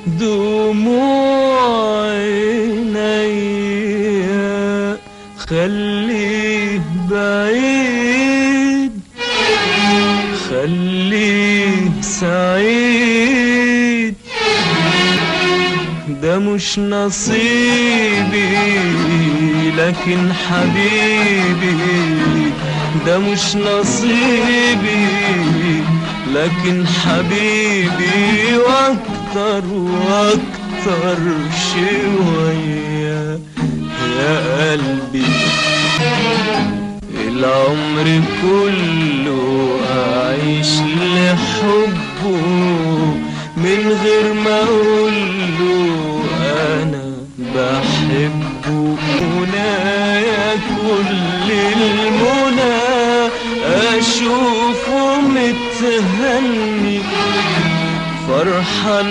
دموع عينيا خليه بعيد، خليه سعيد، ده مش نصيبي لكن حبيبي، ده مش نصيبي لكن حبيبي، واكتر واكتر شوية يا قلبي. العمر كله أعيش لحبه من غير ما أقوله أنا بحبه. منايا كل المنى أشوفه متهني فرحان